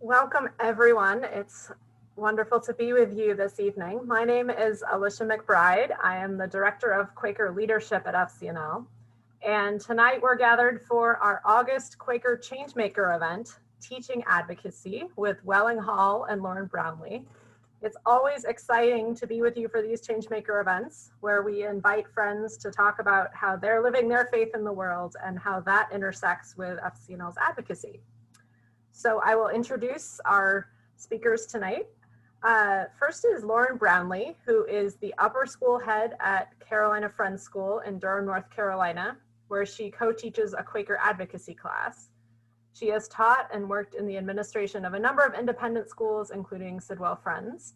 Welcome, everyone. It's wonderful to be with you this evening. My name is Alicia McBride. I am the Director of Quaker Leadership at FCNL. And tonight we're gathered for our August Quaker Changemaker event, Teaching Advocacy with Welling Hall and Lauren Brownlee. It's always exciting to be with you for these Changemaker events, where we invite friends to talk about how they're living their faith in the world and how that intersects with FCNL's advocacy. So I will introduce our speakers tonight. First is Lauren Brownlee, who is the upper school head at Carolina Friends School in Durham, North Carolina, where she co-teaches a Quaker advocacy class. She has taught and worked in the administration of a number of independent schools, including Sidwell Friends.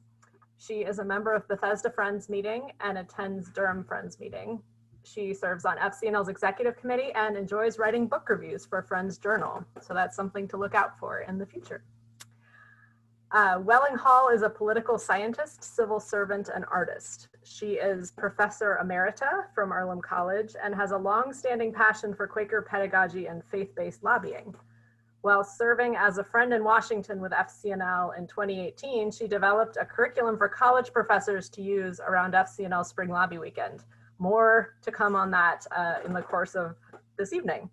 She is a member of Bethesda Friends meeting and attends Durham Friends meeting. She serves on FCNL's executive committee and enjoys writing book reviews for Friends Journal. So that's something to look out for in the future. Welling Hall is a political scientist, civil servant, and artist. She is Professor Emerita from Earlham College and has a long-standing passion for Quaker pedagogy and faith-based lobbying. While serving as a friend in Washington with FCNL in 2018, she developed a curriculum for college professors to use around FCNL Spring Lobby Weekend. More to come on that in the course of this evening.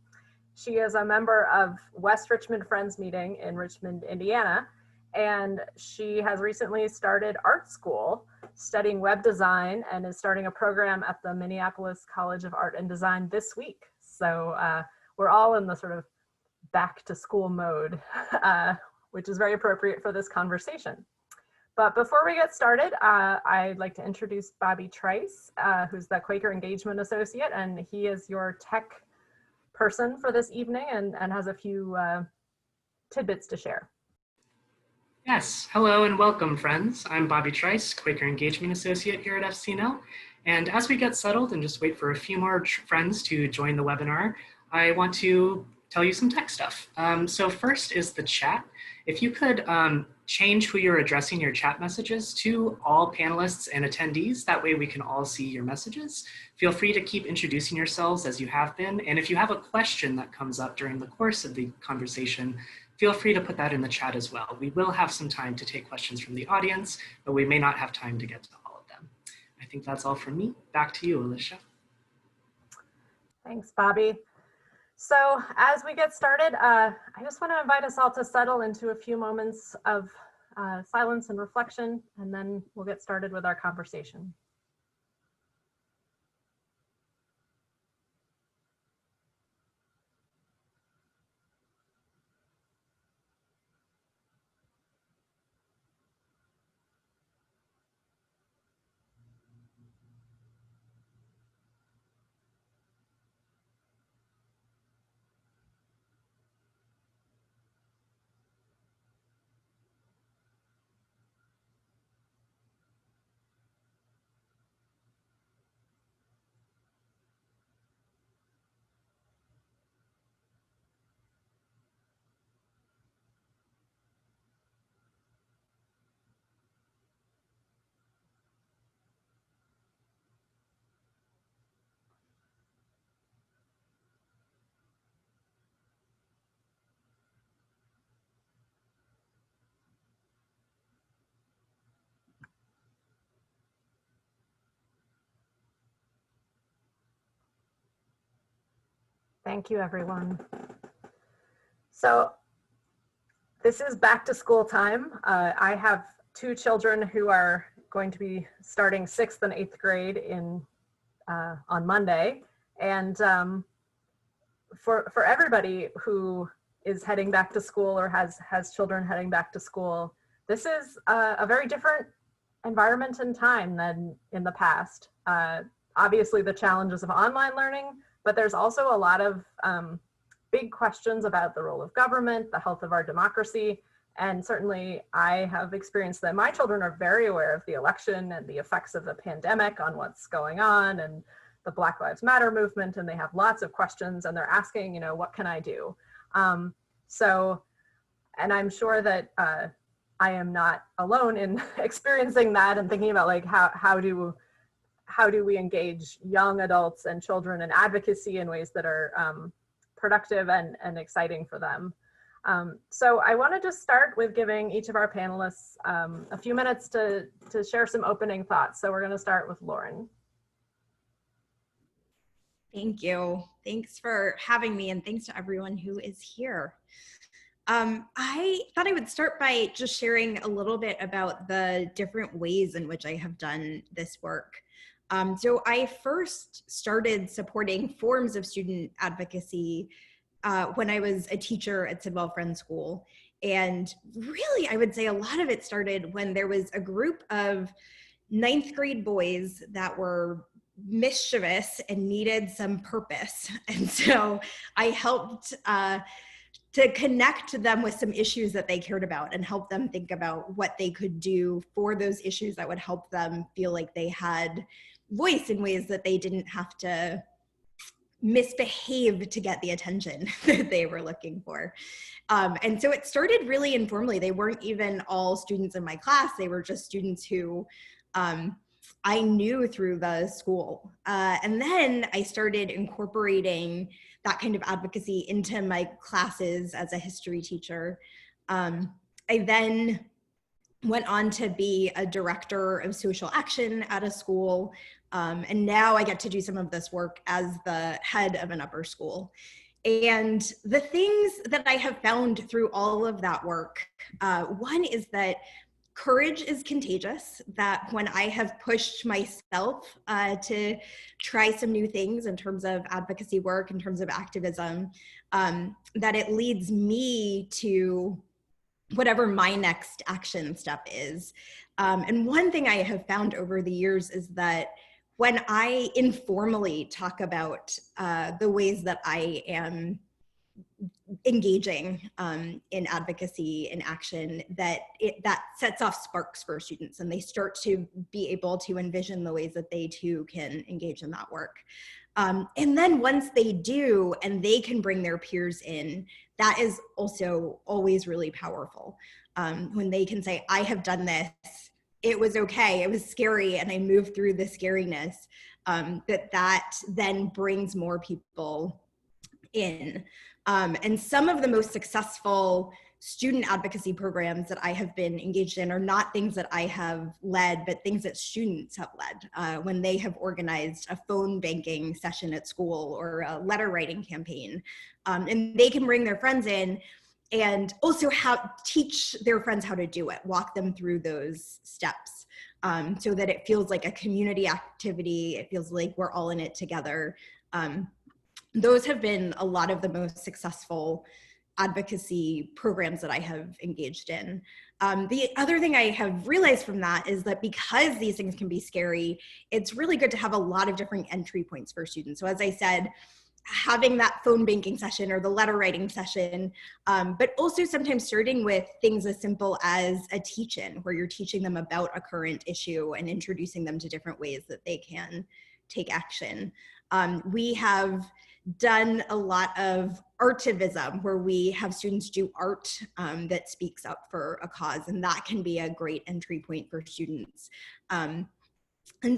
She is a member of West Richmond Friends meeting in Richmond, Indiana, and she has recently started art school studying web design and is starting a program at the Minneapolis College of Art and Design this week. So we're all in the sort of back to school mode, which is very appropriate for this conversation. But before we get started, I'd like to introduce Bobby Trice, who's the Quaker Engagement Associate, and he is your tech person for this evening and has a few tidbits to share. Yes, hello and welcome, friends. I'm Bobby Trice, Quaker Engagement Associate here at FCNL. And as we get settled and just wait for a few more friends to join the webinar, I want to tell you some tech stuff. So first is the chat. If you could change who you're addressing your chat messages to all panelists and attendees, that way we can all see your messages. Feel free to keep introducing yourselves as you have been. And if you have a question that comes up during the course of the conversation, feel free to put that in the chat as well. We will have some time to take questions from the audience, but we may not have time to get to all of them. I think that's all from me. Back to you, Alicia. Thanks, Bobby. So as we get started, I just want to invite us all to settle into a few moments of silence and reflection, and then we'll get started with our conversation. Thank you, everyone. So this is back to school time. I have two children who are going to be starting 6th and 8th grade on Monday. And for everybody who is heading back to school or has children heading back to school, this is a very different environment and time than in the past. Obviously the challenges of online learning, but there's also a lot of big questions about the role of government, the health of our democracy, and certainly I have experienced that my children are very aware of the election and the effects of the pandemic on what's going on and the Black Lives Matter movement, and they have lots of questions and they're asking, you know, what can I do? And I'm sure that I am not alone in experiencing that and thinking about like how do we engage young adults and children in advocacy in ways that are productive and exciting for them. So I want to just start with giving each of our panelists a few minutes to share some opening thoughts. So we're going to start with Lauren. Thank you. Thanks for having me, and thanks to everyone who is here. I thought I would start by just sharing a little bit about the different ways in which I have done this work. So I first started supporting forms of student advocacy when I was a teacher at Sidwell Friends School. And really, I would say a lot of it started when there was a group of 9th grade boys that were mischievous and needed some purpose. And so I helped to connect them with some issues that they cared about and help them think about what they could do for those issues that would help them feel like they had voice in ways that they didn't have to misbehave to get the attention that they were looking for. And so it started really informally. They weren't even all students in my class. They were just students who I knew through the school. And then I started incorporating that kind of advocacy into my classes as a history teacher. I then went on to be a director of social action at a school. And now I get to do some of this work as the head of an upper school. And the things that I have found through all of that work, one is that courage is contagious, that when I have pushed myself to try some new things in terms of advocacy work, in terms of activism, that it leads me to whatever my next action step is. And one thing I have found over the years is that when I informally talk about the ways that I am engaging in advocacy and action, that sets off sparks for students, and they start to be able to envision the ways that they too can engage in that work. And then once they do and they can bring their peers in, that is also always really powerful. When they can say, I have done this, it was okay, it was scary, and I moved through the scariness, that then brings more people in. And some of the most successful student advocacy programs that I have been engaged in are not things that I have led, but things that students have led when they have organized a phone banking session at school or a letter writing campaign. And they can bring their friends in and also teach their friends how to do it, walk them through those steps so that it feels like a community activity. It feels like we're all in it together. Those have been a lot of the most successful advocacy programs that I have engaged in. The other thing I have realized from that is that because these things can be scary, it's really good to have a lot of different entry points for students. So as I said, having that phone banking session or the letter writing session, but also sometimes starting with things as simple as a teach-in, where you're teaching them about a current issue and introducing them to different ways that they can take action. We have done a lot of artivism, where we have students do art that speaks up for a cause, and that can be a great entry point for students. And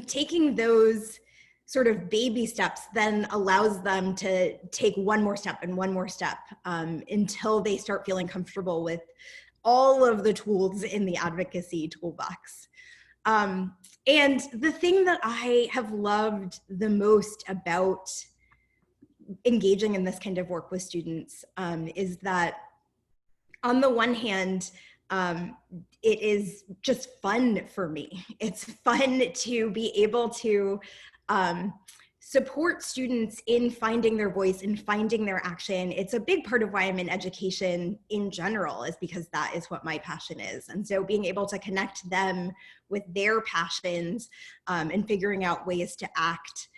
taking those sort of baby steps then allows them to take one more step and one more step until they start feeling comfortable with all of the tools in the advocacy toolbox. And the thing that I have loved the most about engaging in this kind of work with students is that on the one hand, it is just fun for me. It's fun to be able to support students in finding their voice and finding their action. It's a big part of why I'm in education in general, is because that is what my passion is. And so being able to connect them with their passions and figuring out ways to act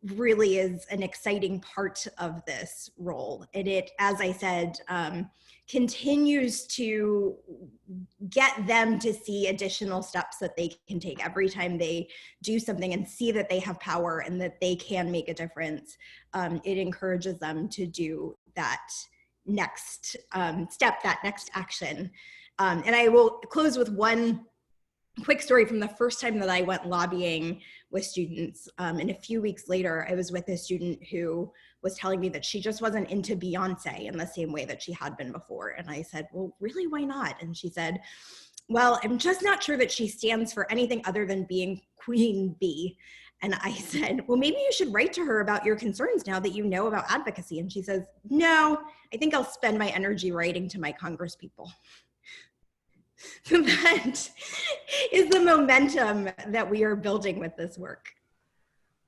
really is an exciting part of this role. And it, as I said, continues to get them to see additional steps that they can take every time they do something and see that they have power and that they can make a difference. It encourages them to do that next step, that next action. And I will close with one quick story from the first time that I went lobbying with students. And a few weeks later, I was with a student who was telling me that she just wasn't into Beyonce in the same way that she had been before. And I said, well, really, why not? And she said, well, I'm just not sure that she stands for anything other than being Queen Bee. And I said, well, maybe you should write to her about your concerns now that you know about advocacy. And she says, no, I think I'll spend my energy writing to my congresspeople. So that is the momentum that we are building with this work.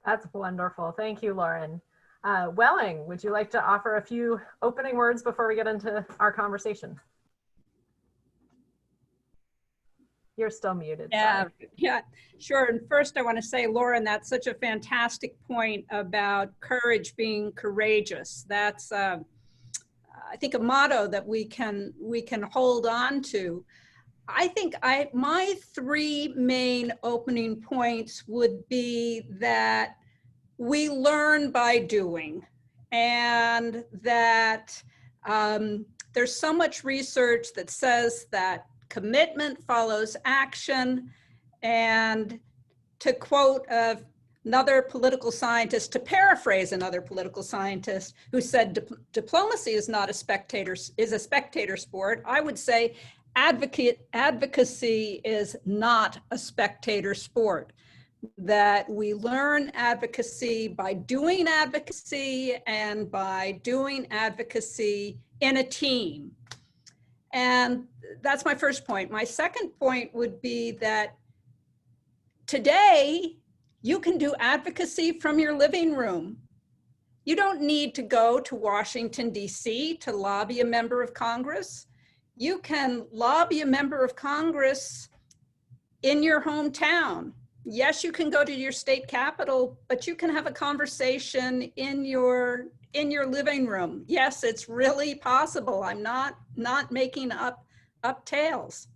That's wonderful. Thank you, Lauren. Welling, would you like to offer a few opening words before we get into our conversation? You're still muted. Sorry. Yeah, sure. And first I want to say, Lauren, that's such a fantastic point about courage being courageous. That's, I think, a motto that we can hold on to. I think my three main opening points would be that we learn by doing, and that there's so much research that says that commitment follows action. And to quote another political scientist, to paraphrase another political scientist who said diplomacy is not a spectator sport, I would say advocacy is not a spectator sport. That we learn advocacy by doing advocacy and by doing advocacy in a team. And that's my first point. My second point would be that today you can do advocacy from your living room. You don't need to go to Washington, D.C. to lobby a member of Congress. You can lobby a member of Congress in your hometown. Yes, you can go to your state capital, but you can have a conversation in your living room. Yes, it's really possible. I'm not making up tales.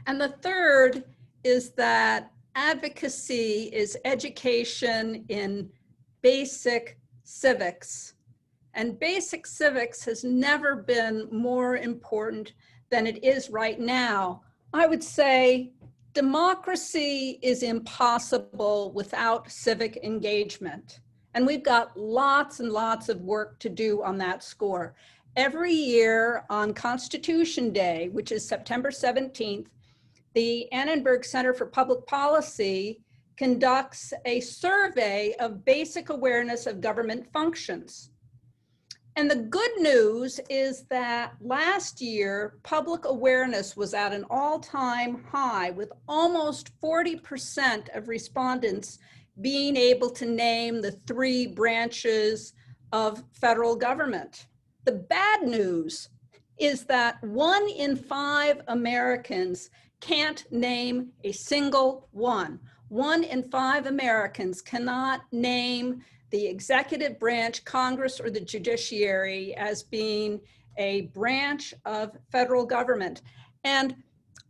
And the third is that advocacy is education in basic civics. And basic civics has never been more important than it is right now. I would say democracy is impossible without civic engagement. And we've got lots and lots of work to do on that score. Every year on Constitution Day, which is September 17th, the Annenberg Center for Public Policy conducts a survey of basic awareness of government functions. And the good news is that last year, public awareness was at an all-time high, with almost 40% of respondents being able to name the three branches of federal government. The bad news is that 1 in 5 Americans can't name a single one. 1 in 5 Americans cannot name the executive branch, Congress, or the judiciary as being a branch of federal government. And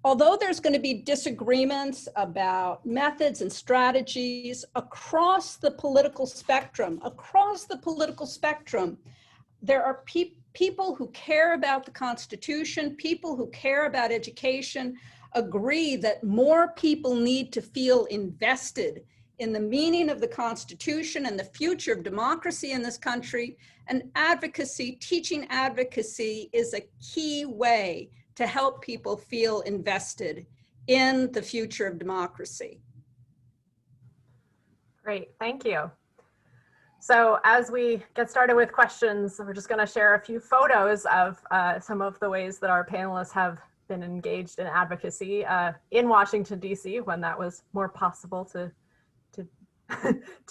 although there's going to be disagreements about methods and strategies across the political spectrum, there are people who care about the Constitution, people who care about education, agree that more people need to feel invested in the meaning of the Constitution and the future of democracy in this country. And advocacy, teaching advocacy, is a key way to help people feel invested in the future of democracy. Great, thank you. So as we get started with questions, we're just going to share a few photos of some of the ways that our panelists have been engaged in advocacy in Washington, D.C., when that was more possible to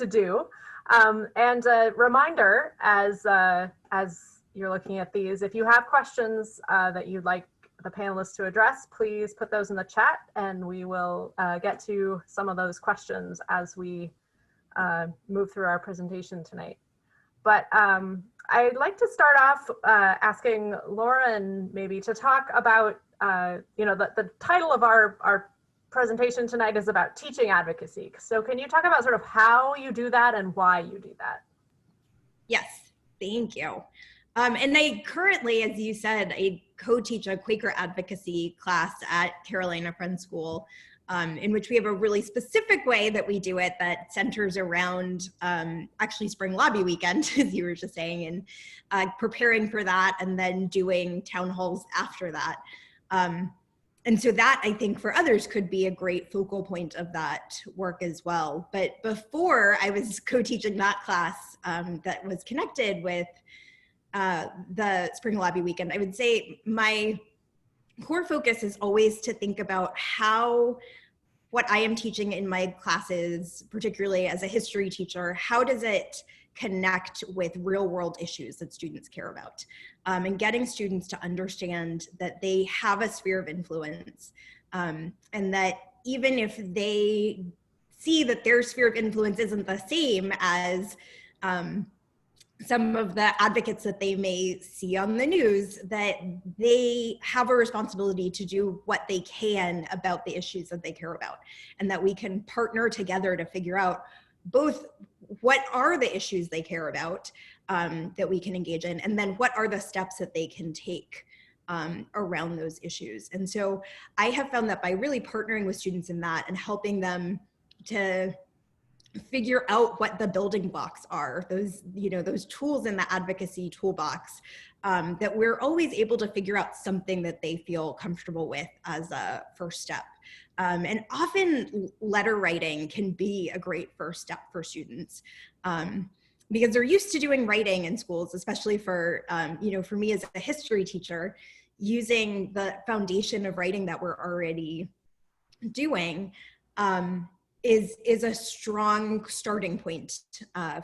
do. And a reminder, as you're looking at these, if you have questions that you'd like the panelists to address, please put those in the chat, and we will get to some of those questions as we move through our presentation tonight. But I'd like to start off asking Lauren maybe to talk about, the title of our presentation tonight is about teaching advocacy. So can you talk about sort of how you do that and why you do that? Yes, thank you. And I currently, as you said, I co-teach a Quaker advocacy class at Carolina Friends School. in which we have a really specific way that we do it that centers around actually Spring Lobby Weekend, as you were just saying, and preparing for that and then doing town halls after that. And so that, I think, for others could be a great focal point of that work as well. But before, I was co-teaching that class that was connected with the Spring Lobby Weekend. I would say my core focus is always to think about how what I am teaching in my classes, particularly as a history teacher, how does it connect with real world issues that students care about, and getting students to understand that they have a sphere of influence, and that even if they see that their sphere of influence isn't the same as some of the advocates that they may see on the news, that they have a responsibility to do what they can about the issues that they care about, and that we can partner together to figure out both what are the issues they care about that we can engage in, and then what are the steps that they can take around those issues. And so I have found that by really partnering with students in that and helping them to figure out what the building blocks are, those, you know, those tools in the advocacy toolbox, that we're always able to figure out something that they feel comfortable with as a first step. And often letter writing can be a great first step for students, because they're used to doing writing in schools, especially for, you know, for me as a history teacher, using the foundation of writing that we're already doing is a strong starting point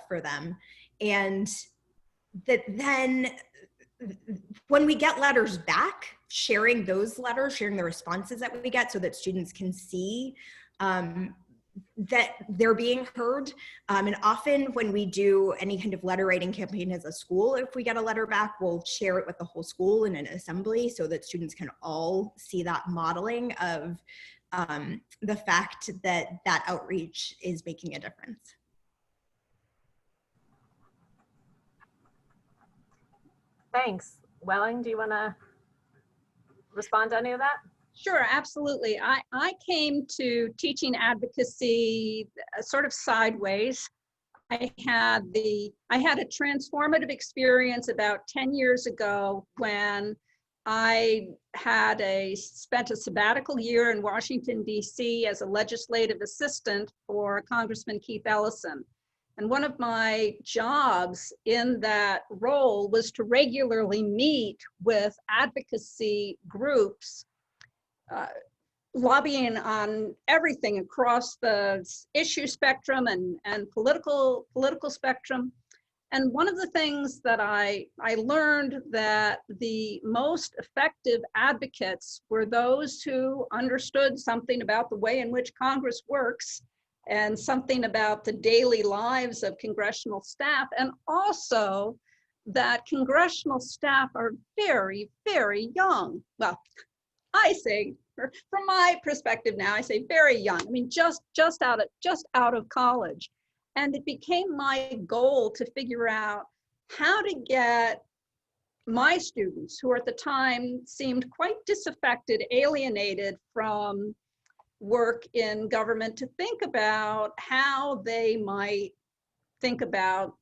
for them. And that then when we get letters back, sharing those letters, sharing the responses that we get so that students can see that they're being heard. And often when we do any kind of letter writing campaign as a school, if we get a letter back, we'll share it with the whole school in an assembly so that students can all see that modeling of the fact that that outreach is making a difference. Thanks. Welling, do you want to respond to any of that? Sure, absolutely. I came to teaching advocacy sort of sideways. I had a transformative experience about 10 years ago when I had spent a sabbatical year in Washington, D.C. as a legislative assistant for Congressman Keith Ellison. And one of my jobs in that role was to regularly meet with advocacy groups, lobbying on everything across the issue spectrum and political spectrum. And one of the things that I learned that the most effective advocates were those who understood something about the way in which Congress works and something about the daily lives of congressional staff, and also that congressional staff are very, very young. Well, I say, from my perspective now, I say very young. I mean, just out of college. And it became my goal to figure out how to get my students, who at the time seemed quite disaffected, alienated from work in government, to think about how they might think about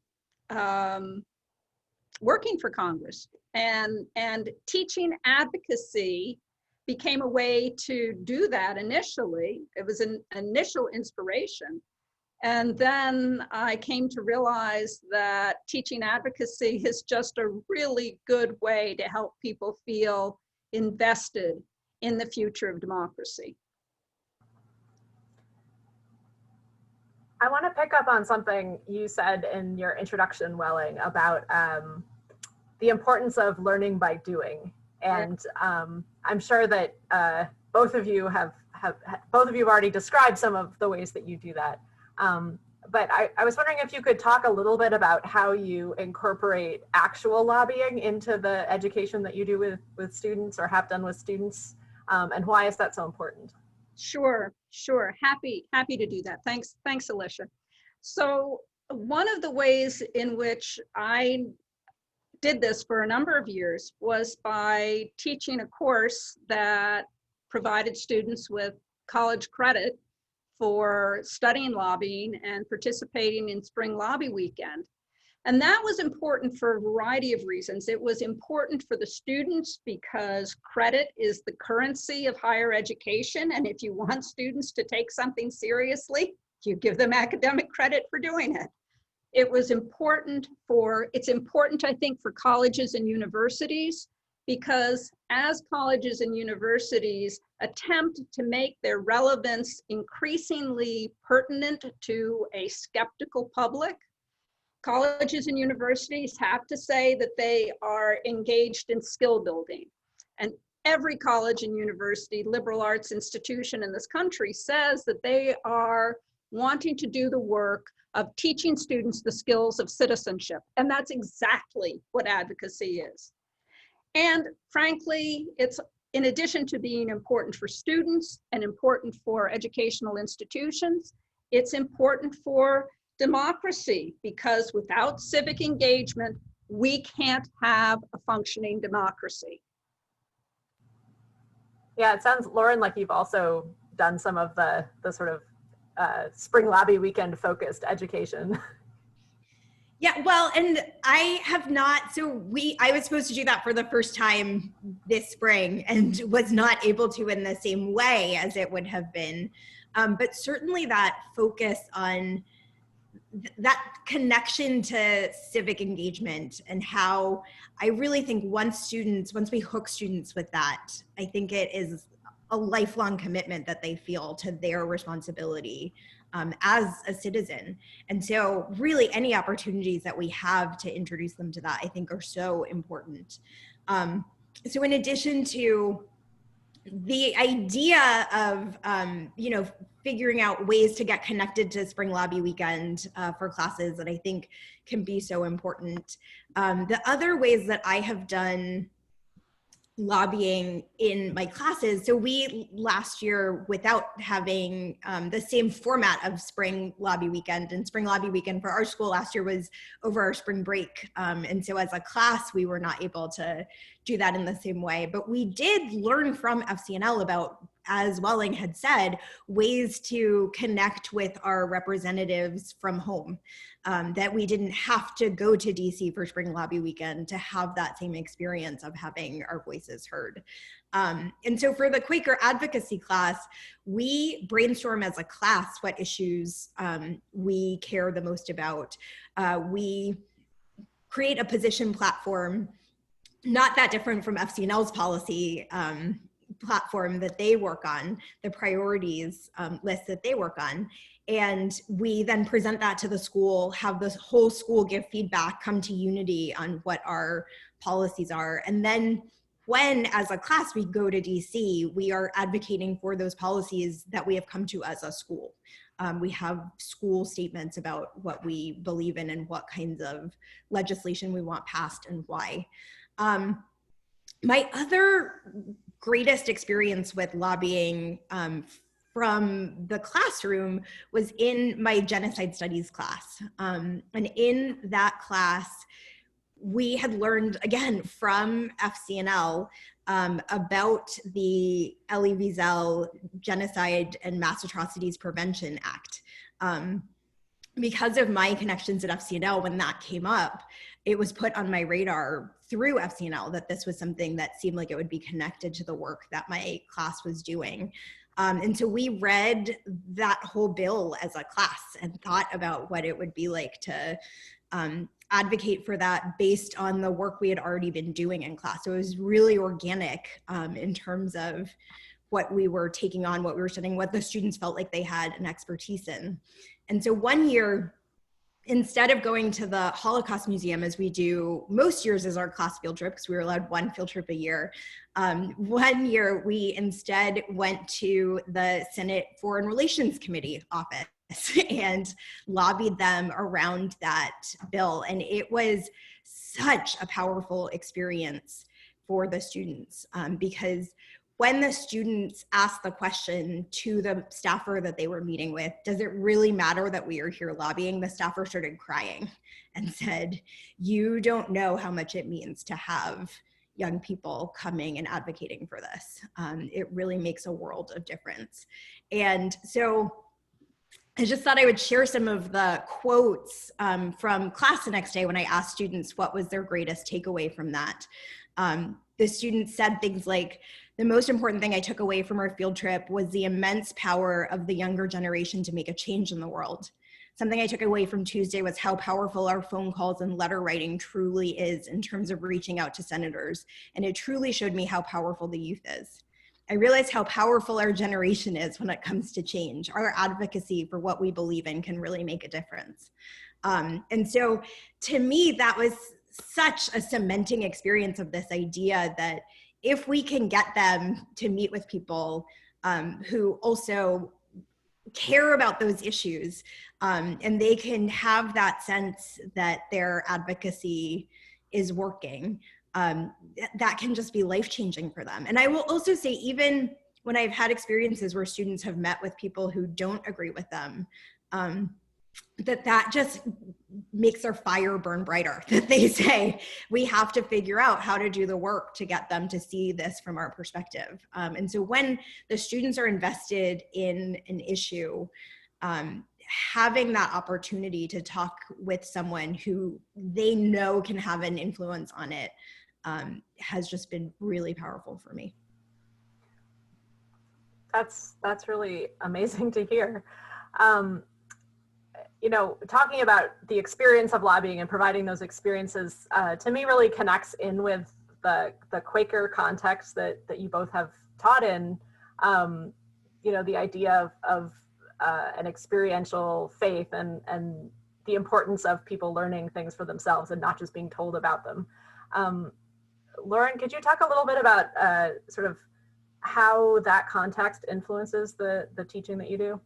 working for Congress. And teaching advocacy became a way to do that initially. It was an initial inspiration. And then I came to realize that teaching advocacy is just a really good way to help people feel invested in the future of democracy. I want to pick up on something you said in your introduction, Welling, about the importance of learning by doing. And I'm sure that both of you have already described some of the ways that you do that. But I was wondering if you could talk a little bit about how you incorporate actual lobbying into the education that you do with students or have done with students, and why is that so important? Sure. Happy to do that. Thanks, Alicia. So one of the ways in which I did this for a number of years was by teaching a course that provided students with college credit for studying lobbying and participating in Spring Lobby Weekend. And that was important for a variety of reasons. It was important for the students because credit is the currency of higher education. And if you want students to take something seriously, you give them academic credit for doing it. It's important, I think, for colleges and universities, because as colleges and universities attempt to make their relevance increasingly pertinent to a skeptical public, colleges and universities have to say that they are engaged in skill building. And every college and university, liberal arts institution in this country says that they are wanting to do the work of teaching students the skills of citizenship. And that's exactly what advocacy is. And frankly, it's in addition to being important for students and important for educational institutions, it's important for democracy, because without civic engagement, we can't have a functioning democracy. Yeah, it sounds, Lauren, like you've also done some of the sort of Spring Lobby Weekend focused education. Yeah, well, and I have not, I was supposed to do that for the first time this spring and was not able to in the same way as it would have been. But certainly that focus on that connection to civic engagement, and how I really think once we hook students with that, I think it is a lifelong commitment that they feel to their responsibility as a citizen. And so really any opportunities that we have to introduce them to that, I think, are so important. So in addition to the idea of, figuring out ways to get connected to Spring Lobby Weekend for classes that I think can be so important. The other ways that I have done lobbying in my classes, so we last year, without having the same format of Spring Lobby Weekend, and Spring Lobby Weekend for our school last year was over our spring break. And so as a class, we were not able to do that in the same way, but we did learn from FCNL about, as Welling had said, ways to connect with our representatives from home, that we didn't have to go to DC for Spring Lobby Weekend to have that same experience of having our voices heard. And so for the Quaker advocacy class, we brainstorm as a class what issues we care the most about. We create a position platform, not that different from FCNL's policy platform that they work on, the priorities list that they work on. And we then present that to the school, have the whole school give feedback, come to unity on what our policies are. And then when, as a class, we go to DC, we are advocating for those policies that we have come to as a school. We have school statements about what we believe in and what kinds of legislation we want passed and why. My other greatest experience with lobbying from the classroom was in my genocide studies class. And in that class, we had learned, again, from FCNL about the Elie Wiesel Genocide and Mass Atrocities Prevention Act. Because of my connections at FCNL, when that came up, it was put on my radar through FCNL that this was something that seemed like it would be connected to the work that my class was doing. And so we read that whole bill as a class and thought about what it would be like to advocate for that based on the work we had already been doing in class. So it was really organic in terms of what we were taking on, what we were studying, what the students felt like they had an expertise in. And so one year, instead of going to the Holocaust Museum, as we do most years as our class field trip, because we were allowed one field trip a year, one year we instead went to the Senate Foreign Relations Committee office and lobbied them around that bill. And it was such a powerful experience for the students because when the students asked the question to the staffer that they were meeting with, does it really matter that we are here lobbying? The staffer started crying and said, you don't know how much it means to have, young people coming and advocating for this. It really makes a world of difference. And so I just thought I would share some of the quotes from class the next day when I asked students what was their greatest takeaway from that. The students said things like, the most important thing I took away from our field trip was the immense power of the younger generation to make a change in the world. Something I took away from Tuesday was how powerful our phone calls and letter writing truly is in terms of reaching out to senators. And it truly showed me how powerful the youth is. I realized how powerful our generation is when it comes to change. Our advocacy for what we believe in can really make a difference. And so to me, that was such a cementing experience of this idea that if we can get them to meet with people who also care about those issues, and they can have that sense that their advocacy is working, that can just be life-changing for them. And I will also say, even when I've had experiences where students have met with people who don't agree with them, that just makes their fire burn brighter, that they say, we have to figure out how to do the work to get them to see this from our perspective. And so when the students are invested in an issue, having that opportunity to talk with someone who they know can have an influence on it has just been really powerful for me. That's really amazing to hear. You know, talking about the experience of lobbying and providing those experiences, to me really connects in with the Quaker context that you both have taught in. You know, the idea of an experiential faith and the importance of people learning things for themselves and not just being told about them. Lauren, could you talk a little bit about sort of how that context influences the teaching that you do?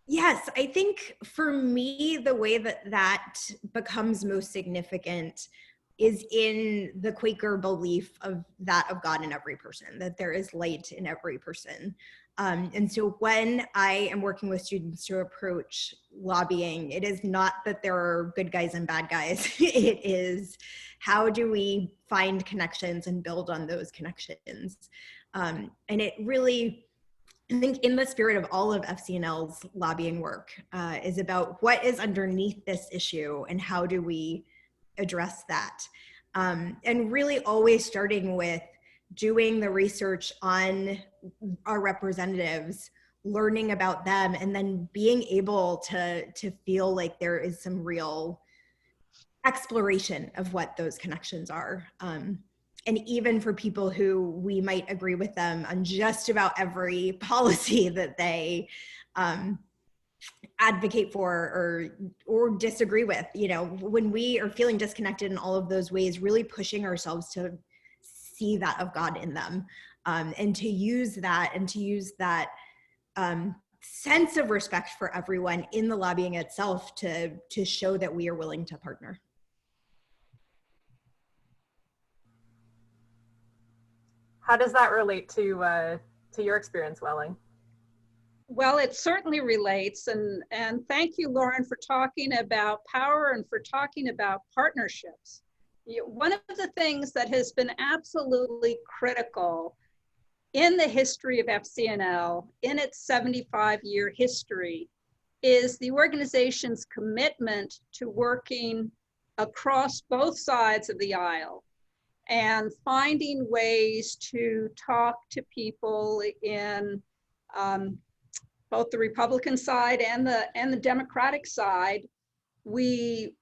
Yes, I think for me, the way that becomes most significant is in the Quaker belief of God in every person, that there is light in every person. And so when I am working with students to approach lobbying, it is not that there are good guys and bad guys. It is, how do we find connections and build on those connections? And it really, I think in the spirit of all of FCNL's lobbying work, is about what is underneath this issue and how do we address that. And really always starting with doing the research on our representatives, learning about them, and then being able to feel like there is some real exploration of what those connections are. And even for people who we might agree with them on just about every policy that they advocate for or disagree with, you know, when we are feeling disconnected in all of those ways, really pushing ourselves to see that of God in them, and to use that sense of respect for everyone in the lobbying itself to show that we are willing to partner. How does that relate to your experience, Welling? Well, it certainly relates, and thank you, Lauren, for talking about power and for talking about partnerships. One of the things that has been absolutely critical in the history of FCNL, in its 75-year history, is the organization's commitment to working across both sides of the aisle and finding ways to talk to people in both the Republican side and the Democratic side. We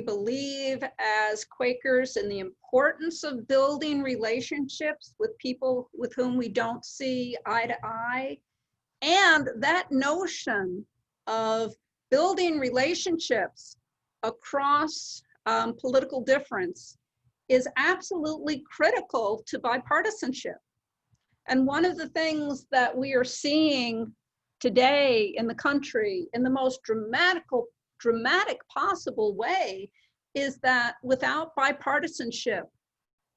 believe as Quakers in the importance of building relationships with people with whom we don't see eye to eye. And that notion of building relationships across political difference is absolutely critical to bipartisanship. And one of the things that we are seeing today in the country in the most dramatic possible way is that without bipartisanship,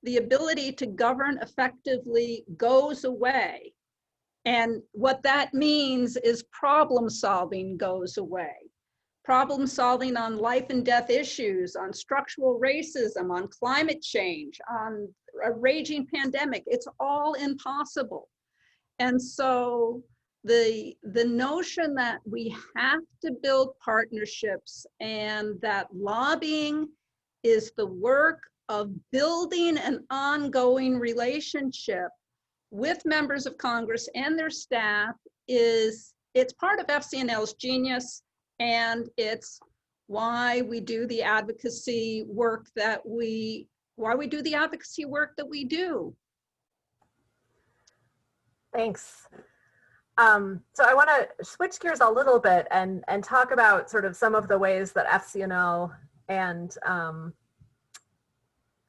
the ability to govern effectively goes away. And what that means is problem solving goes away. problem solving on life and death issues, on structural racism, on climate change, on a raging pandemic. It's all impossible. And so the notion that we have to build partnerships and that lobbying is the work of building an ongoing relationship with members of Congress and their staff it's part of FCNL's genius, and it's why we do the advocacy work that we do. Thanks. So I want to switch gears a little bit and talk about sort of some of the ways that FCNL and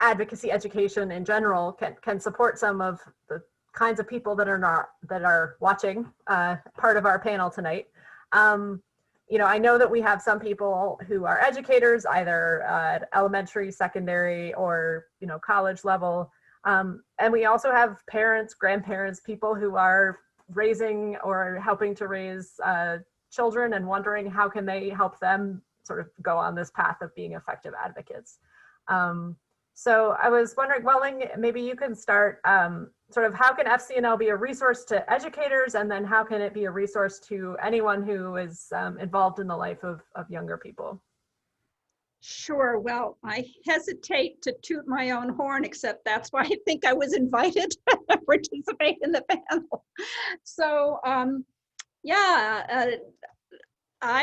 advocacy education in general can support some of the kinds of people that are watching part of our panel tonight. You know, I know that we have some people who are educators, either at elementary, secondary, or college level, and we also have parents, grandparents, people who are raising or helping to raise children and wondering how can they help them sort of go on this path of being effective advocates. So I was wondering, Welling, maybe you can start sort of how can FCNL be a resource to educators, and then how can it be a resource to anyone who is involved in the life of younger people? Sure. Well, I hesitate to toot my own horn, except that's why I think I was invited to participate in the panel. So I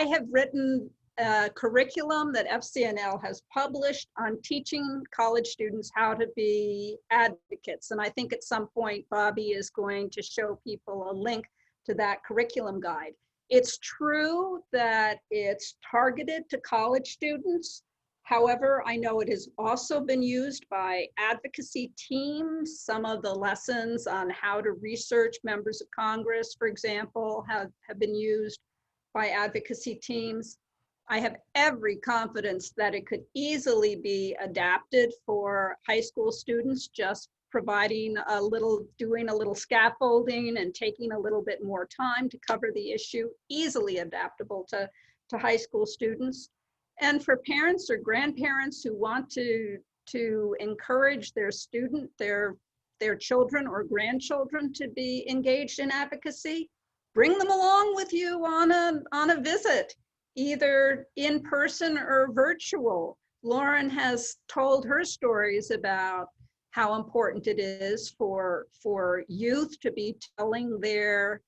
have written a curriculum that FCNL has published on teaching college students how to be advocates. And I think at some point, Bobby is going to show people a link to that curriculum guide. It's true that it's targeted to college students. However, I know it has also been used by advocacy teams. Some of the lessons on how to research members of Congress, for example, have been used by advocacy teams. I have every confidence that it could easily be adapted for high school students, just doing a little scaffolding and taking a little bit more time to cover the issue, easily adaptable to high school students. And for parents or grandparents who want to encourage their children or grandchildren to be engaged in advocacy, bring them along with you on a visit, either in person or virtual. Lauren has told her stories about how important it is for youth to be telling their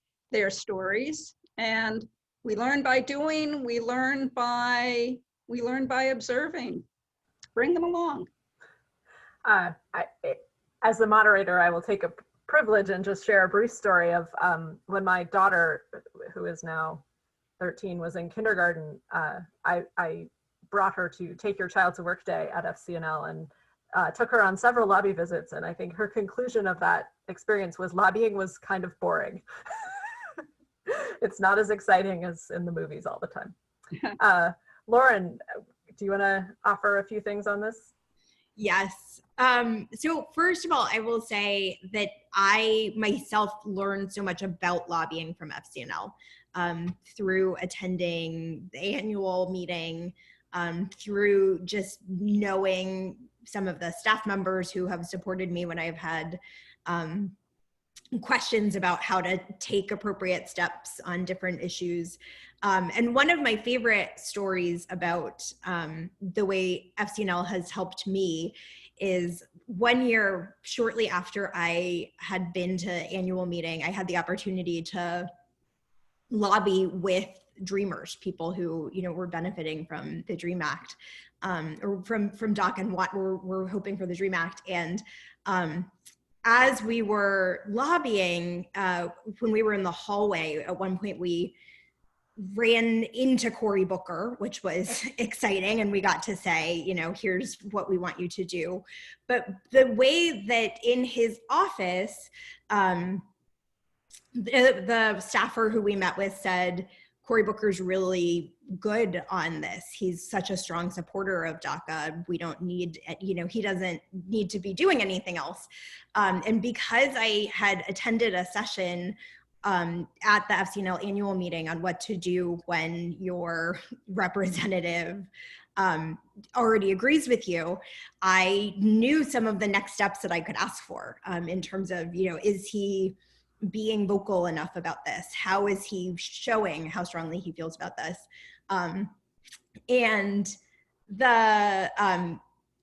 stories. And we learn by doing, we learn by observing. Bring them along. As the moderator, I will take a privilege and just share a brief story of when my daughter, who is now 13, was in kindergarten. I brought her to Take Your Child to Work Day at FCNL and took her on several lobby visits. And I think her conclusion of that experience was lobbying was kind of boring. It's not as exciting as in the movies all the time. Lauren, do you want to offer a few things on this? Yes. So first of all, I will say that I myself learned so much about lobbying from FCNL through attending the annual meeting, through just knowing some of the staff members who have supported me when I've had questions about how to take appropriate steps on different issues. And one of my favorite stories about the way FCNL has helped me is one year shortly after I had been to annual meeting, I had the opportunity to lobby with Dreamers, people who were benefiting from the DREAM Act, or from DOC and what we're hoping for the DREAM Act. And as we were lobbying, when we were in the hallway, at one point we ran into Cory Booker, which was exciting, and we got to say, here's what we want you to do. But the way that in his office, the staffer who we met with said, Cory Booker's really good on this. He's such a strong supporter of DACA. We don't need, he doesn't need to be doing anything else. And because I had attended a session at the FCNL annual meeting on what to do when your representative already agrees with you, I knew some of the next steps that I could ask for in terms of, is he being vocal enough about this? How is he showing how strongly he feels about this? And the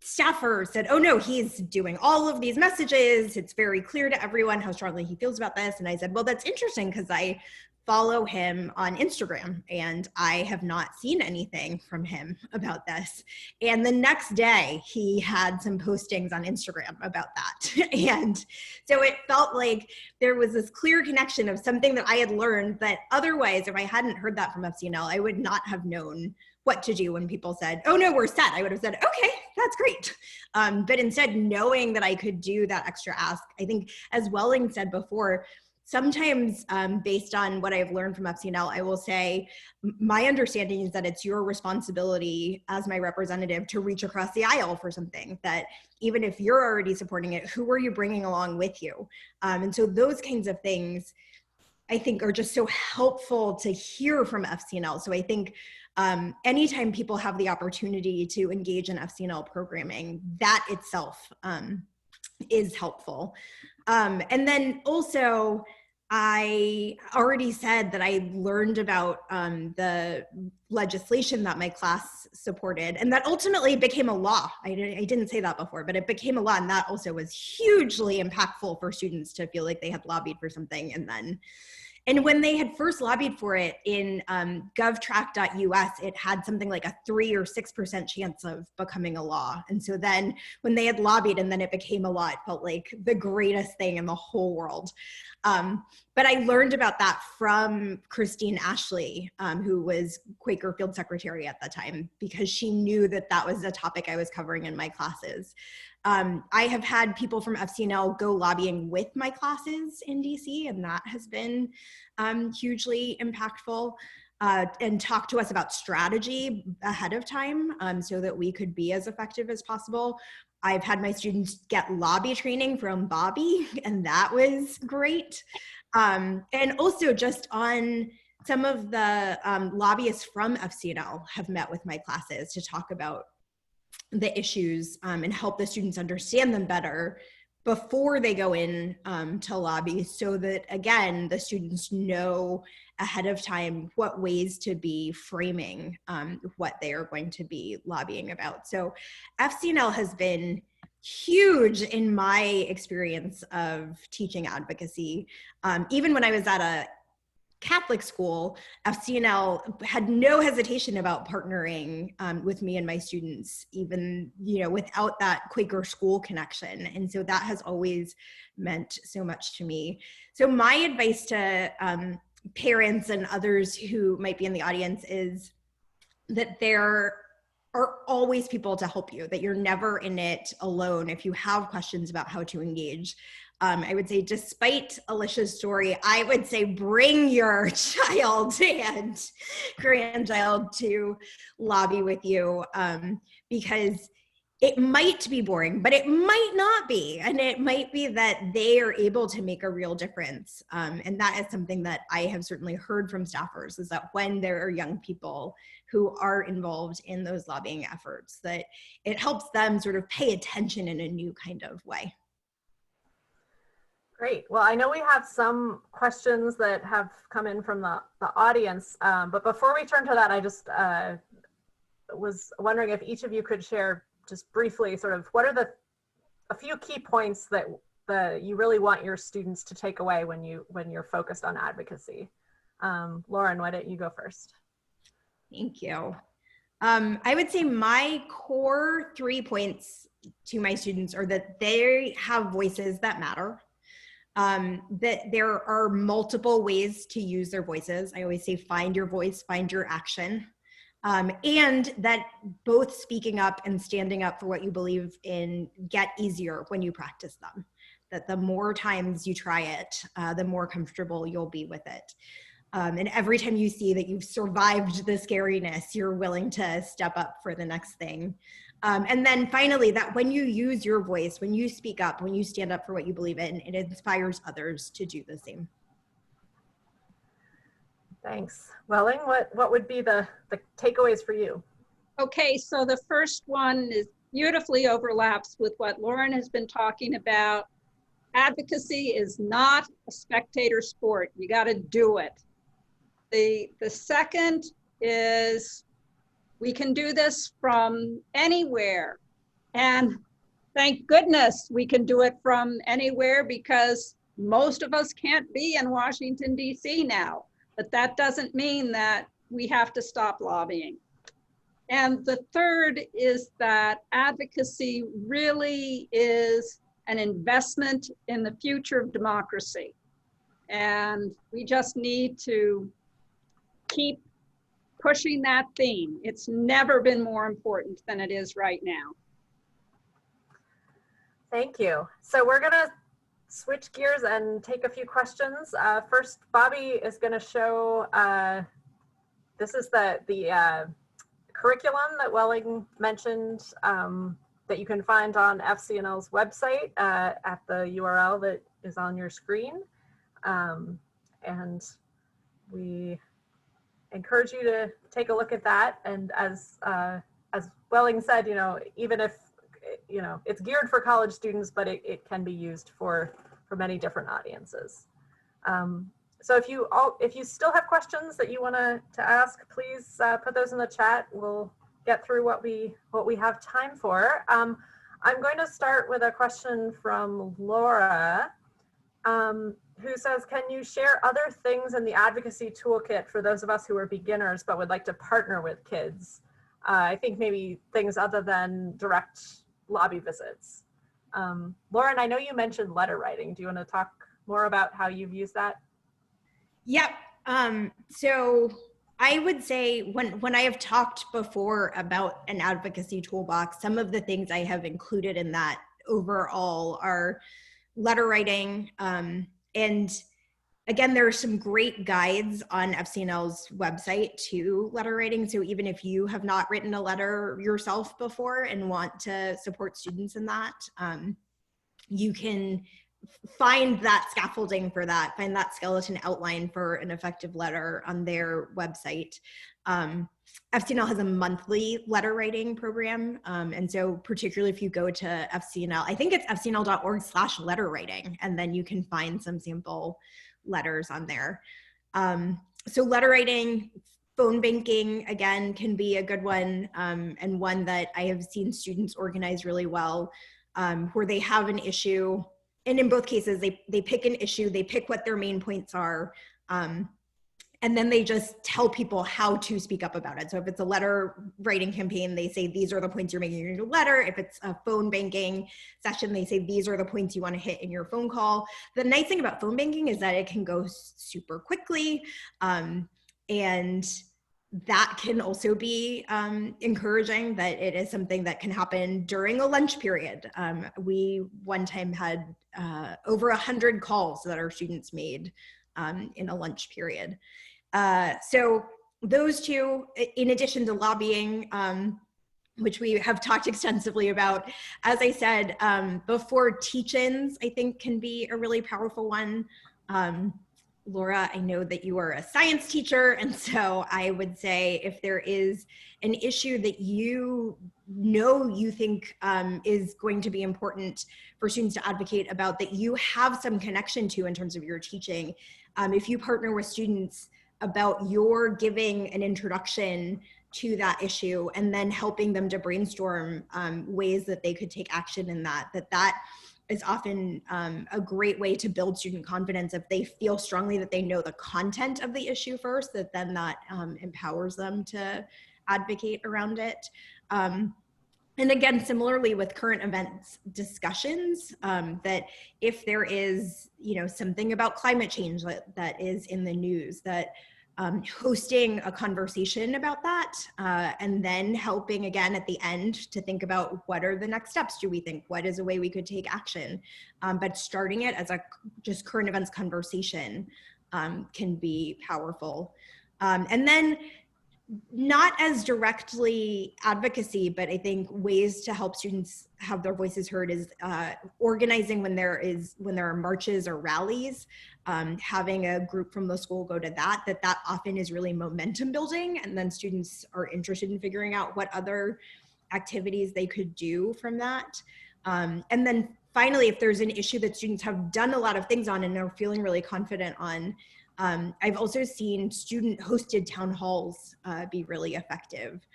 staffer said, oh no, he's doing all of these messages. It's very clear to everyone how strongly he feels about this. And I said, well, that's interesting because I follow him on Instagram and I have not seen anything from him about this. And the next day he had some postings on Instagram about that. And so it felt like there was this clear connection of something that I had learned that otherwise, if I hadn't heard that from FCNL, I would not have known what to do when people said, oh no, we're set. I would have said, okay, that's great. But instead, knowing that I could do that extra ask, I think as Welling said before, sometimes based on what I've learned from FCNL, I will say, my understanding is that it's your responsibility as my representative to reach across the aisle for something, that even if you're already supporting it, who are you bringing along with you? And so those kinds of things, I think, are just so helpful to hear from FCNL. So I think anytime people have the opportunity to engage in FCNL programming, that itself is helpful. And then also, I already said that I learned about the legislation that my class supported, and that ultimately became a law. I didn't say that before, but it became a law, and that also was hugely impactful for students to feel like they had lobbied for something. And when they had first lobbied for it in govtrack.us, it had something like a 3 or 6% chance of becoming a law. And so then when they had lobbied and then it became a law, it felt like the greatest thing in the whole world. But I learned about that from Christine Ashley, who was Quaker field secretary at the time, because she knew that that was a topic I was covering in my classes. I have had people from FCNL go lobbying with my classes in DC, and that has been hugely impactful, and talk to us about strategy ahead of time so that we could be as effective as possible. I've had my students get lobby training from Bobby, and that was great. And also just on some of the lobbyists from FCNL have met with my classes to talk about the issues and help the students understand them better before they go in to lobby, so that, again, the students know ahead of time what ways to be framing what they are going to be lobbying about. So FCNL has been huge in my experience of teaching advocacy. Even when I was at a Catholic school, FCNL had no hesitation about partnering with me and my students, even without that Quaker school connection. And so that has always meant so much to me. So my advice to parents and others who might be in the audience is that there are always people to help you, that you're never in it alone if you have questions about how to engage. I would say, despite Alicia's story, I would say bring your child and grandchild to lobby with you, because it might be boring, but it might not be. And it might be that they are able to make a real difference. And that is something that I have certainly heard from staffers, is that when there are young people who are involved in those lobbying efforts, that it helps them sort of pay attention in a new kind of way. Great. Well, I know we have some questions that have come in from the audience, but before we turn to that, I just was wondering if each of you could share just briefly sort of what are a few key points that you really want your students to take away when you're focused on advocacy. Lauren, why don't you go first? Thank you. I would say my core 3 points to my students are that they have voices that matter. That there are multiple ways to use their voices. I always say, find your voice, find your action. And that both speaking up and standing up for what you believe in get easier when you practice them. That the more times you try it, the more comfortable you'll be with it. And every time you see that you've survived the scariness, you're willing to step up for the next thing. And then finally, that when you use your voice, when you speak up, when you stand up for what you believe in, it inspires others to do the same. Thanks. Welling, what would be the takeaways for you? Okay, so the first one is beautifully overlaps with what Lauren has been talking about. Advocacy is not a spectator sport. You got to do it. The second is we can do this from anywhere. And thank goodness we can do it from anywhere, because most of us can't be in Washington, D.C. now. But that doesn't mean that we have to stop lobbying. And the third is that advocacy really is an investment in the future of democracy. And we just need to keep pushing that theme. It's never been more important than it is right now. Thank you. So we're going to switch gears and take a few questions. First, Bobby is going to show, this is the curriculum that Welling mentioned that you can find on FCNL's website at the URL that is on your screen. And we encourage you to take a look at that. And as Welling said, even if, it's geared for college students, but it can be used for many different audiences. So if you still have questions that you want to ask, please put those in the chat. We'll get through what we have time for. I'm going to start with a question from Laura, who says, can you share other things in the advocacy toolkit for those of us who are beginners but would like to partner with kids? I think maybe things other than direct lobby visits. Lauren, I know you mentioned letter writing. Do you want to talk more about how you've used that? Yep. So I would say when I have talked before about an advocacy toolbox, some of the things I have included in that overall are letter writing. And again, there are some great guides on FCNL's website to letter writing. So even if you have not written a letter yourself before and want to support students in that, you can find that scaffolding for that, find that skeleton outline for an effective letter on their website. FCNL has a monthly letter writing program. And so particularly if you go to FCNL, I think it's fcnl.org/letter writing, and then you can find some sample letters on there. So letter writing, phone banking, again, can be a good one, and one that I have seen students organize really well, where they have an issue. And in both cases, they pick an issue, they pick what their main points are, and then they just tell people how to speak up about it. So if it's a letter writing campaign, they say, these are the points you're making in your letter. If it's a phone banking session, they say, these are the points you want to hit in your phone call. The nice thing about phone banking is that it can go super quickly. And that can also be encouraging, that it is something that can happen during a lunch period. We one time had over 100 calls that our students made in a lunch period. So those two, in addition to lobbying, which we have talked extensively about, as I said, before teach-ins, I think can be a really powerful one. Laura, I know that you are a science teacher, and so I would say if there is an issue that you think is going to be important for students to advocate about, that you have some connection to in terms of your teaching, if you partner with students about your giving an introduction to that issue and then helping them to brainstorm ways that they could take action in that is often a great way to build student confidence. If they feel strongly that they know the content of the issue first, that empowers them to advocate around it. And again, similarly with current events discussions, that if there is, something about climate change that is in the news, that hosting a conversation about that, and then helping again at the end to think about what are the next steps, do we think, what is a way we could take action, but starting it as a just current events conversation can be powerful. And then not as directly advocacy, but I think ways to help students have their voices heard is organizing when there are marches or rallies, having a group from the school go to that often is really momentum building, and then students are interested in figuring out what other activities they could do from that. And then finally, if there's an issue that students have done a lot of things on and are feeling really confident on, I've also seen student-hosted town halls be really effective,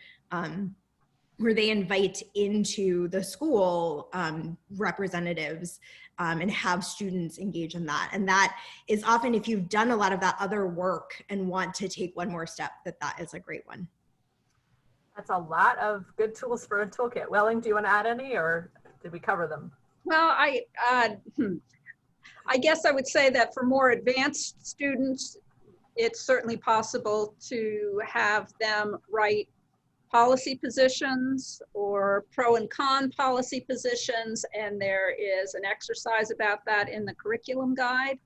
where they invite into the school representatives and have students engage in that. And that is often, if you've done a lot of that other work and want to take one more step, that is a great one. That's a lot of good tools for a toolkit. Welling, do you want to add any, or did we cover them? Well, I guess I would say that for more advanced students, it's certainly possible to have them write policy positions or pro and con policy positions, and there is an exercise about that in the curriculum guide.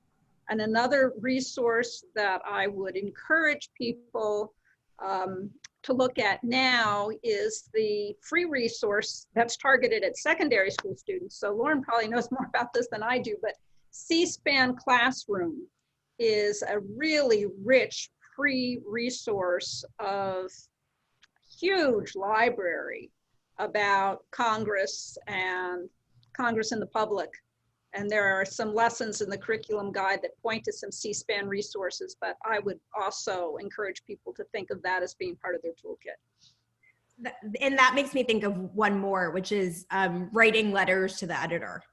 And another resource that I would encourage people to look at now is the free resource that's targeted at secondary school students. So Lauren probably knows more about this than I do, but C-SPAN Classroom is a really rich free resource of huge library about Congress and Congress and the public. And there are some lessons in the curriculum guide that point to some C-SPAN resources, but I would also encourage people to think of that as being part of their toolkit. And that makes me think of one more, which is writing letters to the editor.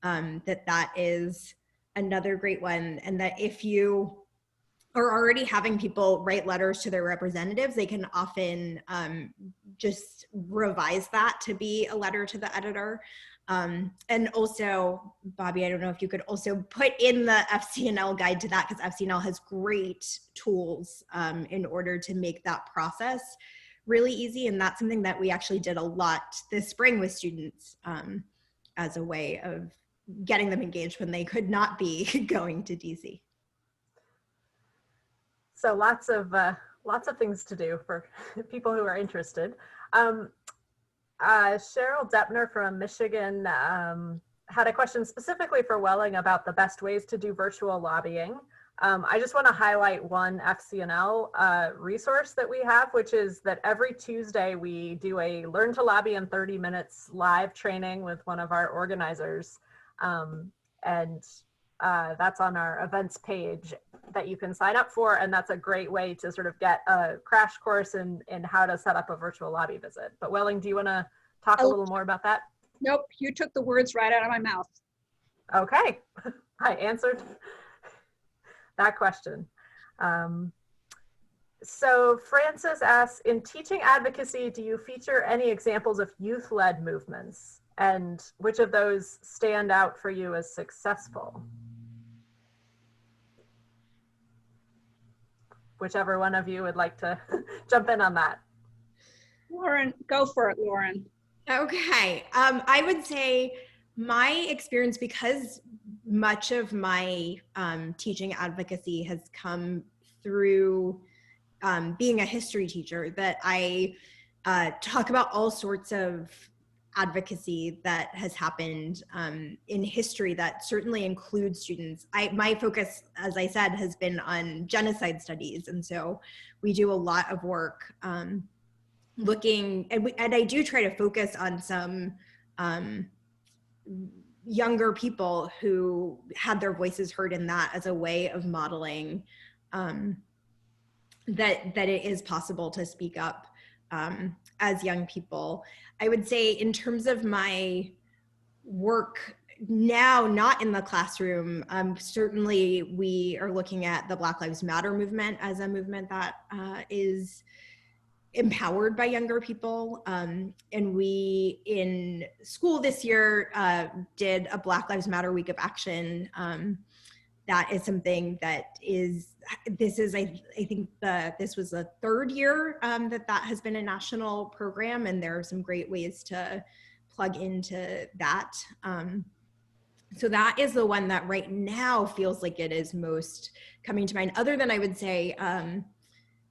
That is another great one. And that if you are already having people write letters to their representatives, they can often just revise that to be a letter to the editor. And also, Bobby, I don't know if you could also put in the FCNL guide to that, because FCNL has great tools in order to make that process really easy. And that's something that we actually did a lot this spring with students as a way of getting them engaged when they could not be going to DC. So lots of things to do for people who are interested. Cheryl Deppner from Michigan had a question specifically for Welling about the best ways to do virtual lobbying. I just want to highlight one FCNL resource that we have, which is that every Tuesday we do a Learn to Lobby in 30 Minutes live training with one of our organizers. And that's on our events page that you can sign up for. And that's a great way to sort of get a crash course in how to set up a virtual lobby visit. But Welling, do you want to talk a little more about that? Nope, you took the words right out of my mouth. Okay, I answered that question. So Francis asks, in teaching advocacy, do you feature any examples of youth-led movements? And which of those stand out for you as successful? Whichever one of you would like to jump in on that. Lauren, go for it, Lauren. Okay, I would say my experience, because much of my teaching advocacy has come through being a history teacher, that I talk about all sorts of advocacy that has happened in history that certainly includes students. My focus, as I said, has been on genocide studies. And so we do a lot of work looking, and I do try to focus on some younger people who had their voices heard in that as a way of modeling that it is possible to speak up as young people. I would say in terms of my work now, not in the classroom, certainly we are looking at the Black Lives Matter movement as a movement that is empowered by younger people. And we, in school this year, did a Black Lives Matter Week of Action. That is something that is, I think this was the third year that has been a national program, and there are some great ways to plug into that. So that is the one that right now feels like it is most coming to mind, other than I would say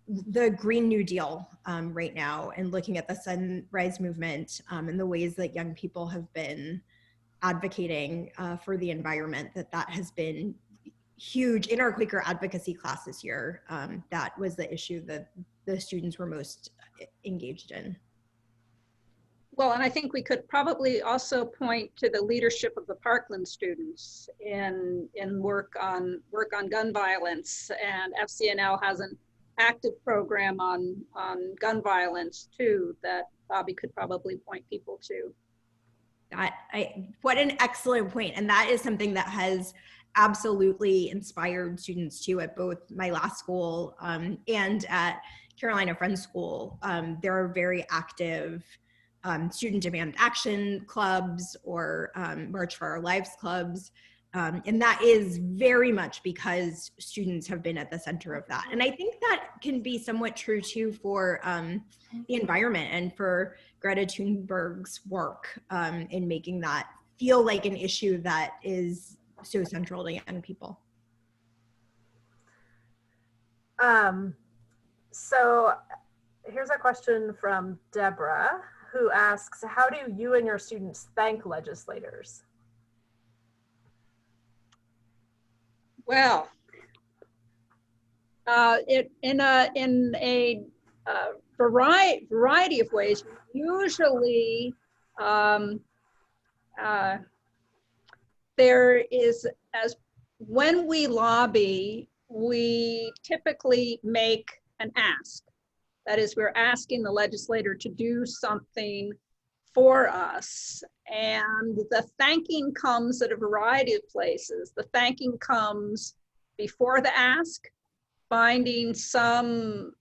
the Green New Deal right now, and looking at the Sunrise Movement and the ways that young people have been advocating for the environment, that has been huge in our Quaker advocacy class this year. That was the issue that the students were most engaged in. Well, and I think we could probably also point to the leadership of the Parkland students in work on gun violence, and FCNL has an active program on gun violence too that Bobby could probably point people to. What an excellent point. And that is something that has absolutely inspired students too at both my last school and at Carolina Friends School. There are very active student demand action clubs or March for Our Lives clubs. And that is very much because students have been at the center of that. And I think that can be somewhat true too for the environment and for Greta Thunberg's work in making that feel like an issue that is so central to young people. So here's a question from Deborah, who asks, how do you and your students thank legislators? Well, in a variety of ways. Usually, there is, when we lobby, we typically make an ask. That is, we're asking the legislator to do something for us. And the thanking comes at a variety of places. The thanking comes before the ask, finding some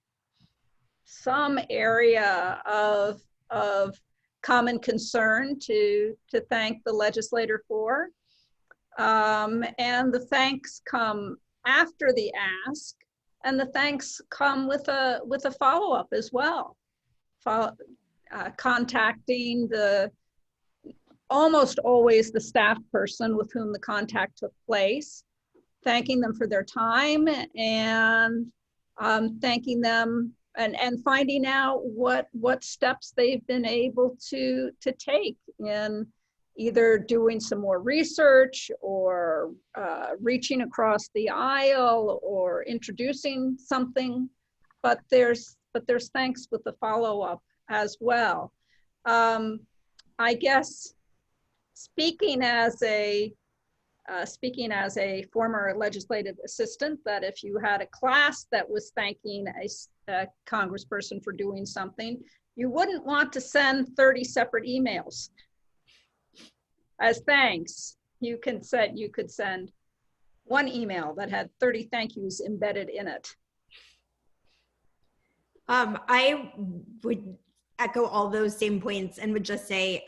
area of common concern to thank the legislator for. And the thanks come after the ask, and the thanks come with a follow-up as well. Contacting almost always the staff person with whom the contact took place, thanking them for their time, and thanking them and finding out what steps they've been able to take in either doing some more research or reaching across the aisle or introducing something, but there's thanks with the follow-up as well. I guess speaking as a former legislative assistant, that if you had a class that was thanking a congressperson for doing something, you wouldn't want to send 30 separate emails as thanks. You could send one email that had 30 thank yous embedded in it. I would echo all those same points and would just say,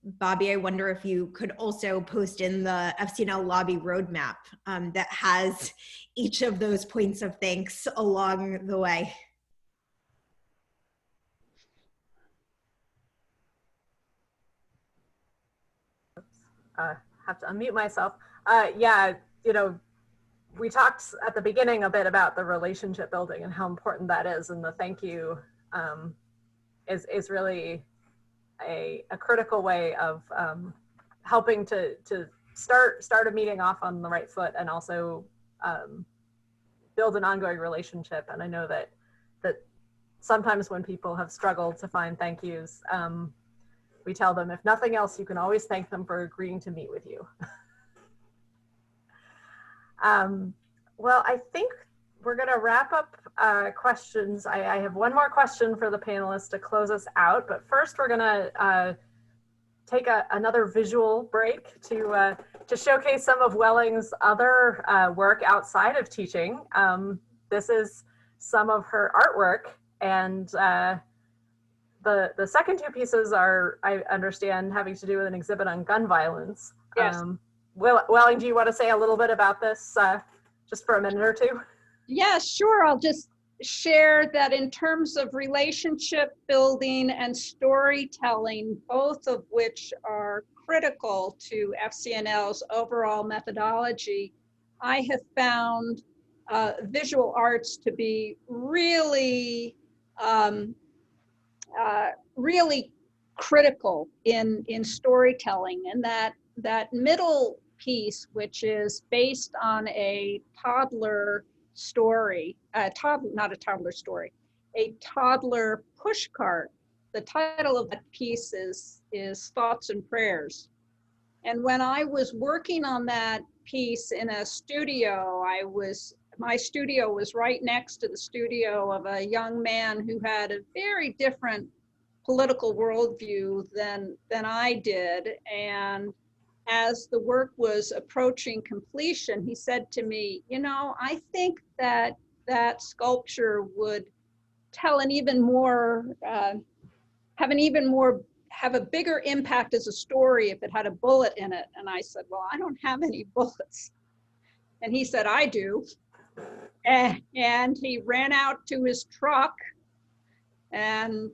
Bobby, I wonder if you could also post in the FCNL lobby roadmap that has each of those points of thanks along the way. Have to unmute myself. Yeah, we talked at the beginning a bit about the relationship building and how important that is, and the thank you is really a critical way of helping to start a meeting off on the right foot, and also build an ongoing relationship. And I know that sometimes when people have struggled to find thank yous, we tell them, if nothing else, you can always thank them for agreeing to meet with you. Well, I think we're going to wrap up questions. I have one more question for the panelists to close us out, but first we're going to take another visual break to showcase some of Welling's other work outside of teaching. This is some of her artwork, and the second two pieces are, I understand, having to do with an exhibit on gun violence. Yes. Welling, do you want to say a little bit about this just for a minute or two? Yeah, sure. I'll just share that in terms of relationship building and storytelling, both of which are critical to FCNL's overall methodology, I have found visual arts to be really, really critical in storytelling, and that middle piece, which is based on a toddler story, not a toddler story, a toddler pushcart. The title of that piece is Thoughts and Prayers. And when I was working on that piece in a studio, my studio was right next to the studio of a young man who had a very different political worldview than I did. And as the work was approaching completion, he said to me, you know, I think that that sculpture would tell an even more, have a bigger impact as a story if it had a bullet in it. And I said, well, I don't have any bullets. And he said, I do. And he ran out to his truck and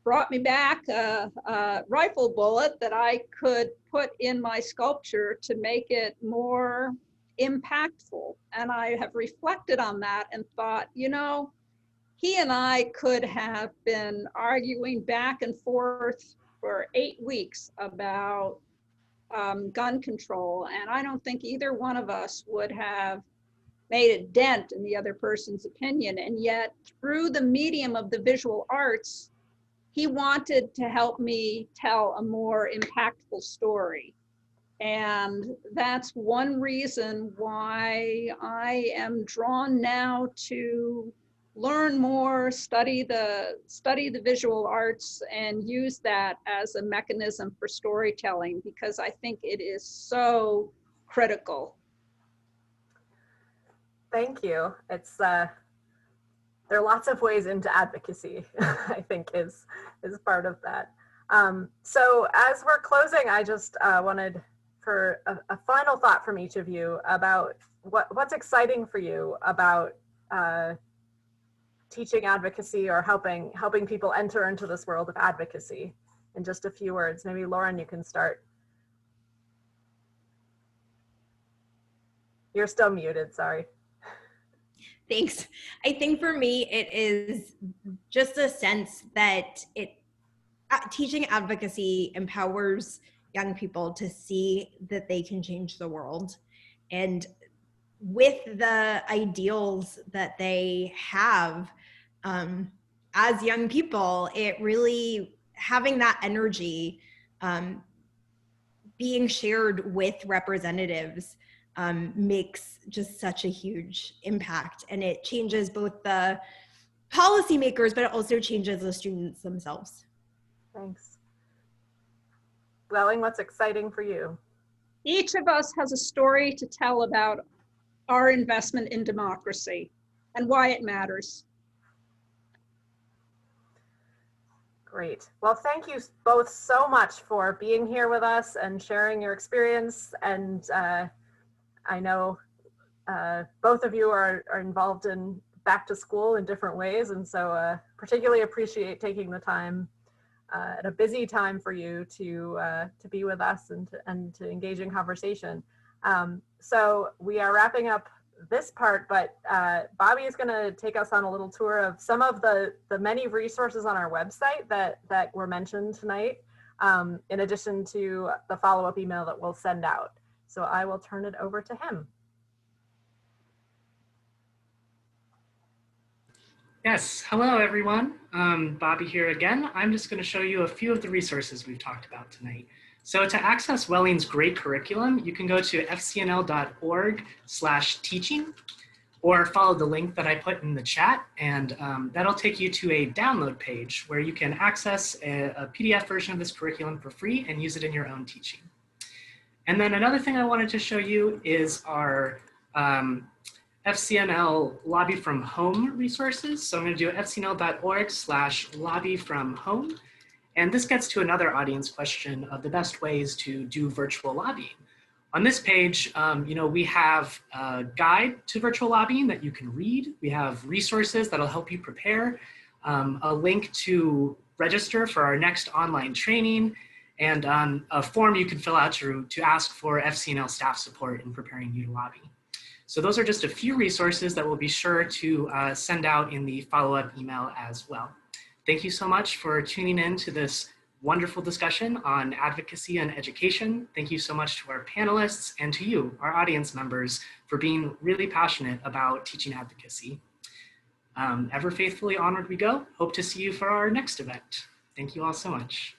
brought me back a rifle bullet that I could put in my sculpture to make it more impactful. And I have reflected on that and thought, you know, he and I could have been arguing back and forth for 8 weeks about gun control. And I don't think either one of us would have made a dent in the other person's opinion. And yet through the medium of the visual arts, he wanted to help me tell a more impactful story. And that's one reason why I am drawn now to learn more, study the visual arts, and use that as a mechanism for storytelling, because I think it is so critical. Thank you. It's there are lots of ways into advocacy, I think is part of that. So as we're closing, I just wanted for a final thought from each of you about what's exciting for you about teaching advocacy or helping people enter into this world of advocacy in just a few words. Maybe Lauren, you can start. You're still muted, sorry. Thanks. I think for me, it is just a sense that teaching advocacy empowers young people to see that they can change the world. And with the ideals that they have as young people, it really, having that energy being shared with representatives makes just such a huge impact, and it changes both the policymakers, but it also changes the students themselves. Thanks. Welling, what's exciting for you? Each of us has a story to tell about our investment in democracy and why it matters. Great. Well, thank you both so much for being here with us and sharing your experience. And I know both of you are involved in back to school in different ways, and so particularly appreciate taking the time at a busy time for you to be with us and to engage in conversation. So we are wrapping up this part, but Bobby is going to take us on a little tour of some of the many resources on our website that were mentioned tonight, in addition to the follow-up email that we'll send out. So I will turn it over to him. Yes, hello everyone. Bobby here again. I'm just going to show you a few of the resources we've talked about tonight. So to access Welling's great curriculum, you can go to fcnl.org/teaching or follow the link that I put in the chat, and that'll take you to a download page where you can access a PDF version of this curriculum for free and use it in your own teaching. And then another thing I wanted to show you is our FCNL Lobby from Home resources. So I'm going to do fcnl.org/lobby-from-home. And this gets to another audience question of the best ways to do virtual lobbying. On this page, we have a guide to virtual lobbying that you can read. We have resources that'll help you prepare, a link to register for our next online training, and a form you can fill out to ask for FCNL staff support in preparing you to lobby. So those are just a few resources that we'll be sure to send out in the follow-up email as well. Thank you so much for tuning in to this wonderful discussion on advocacy and education. Thank you so much to our panelists and to you, our audience members, for being really passionate about teaching advocacy. Ever faithfully onward we go. Hope to see you for our next event. Thank you all so much.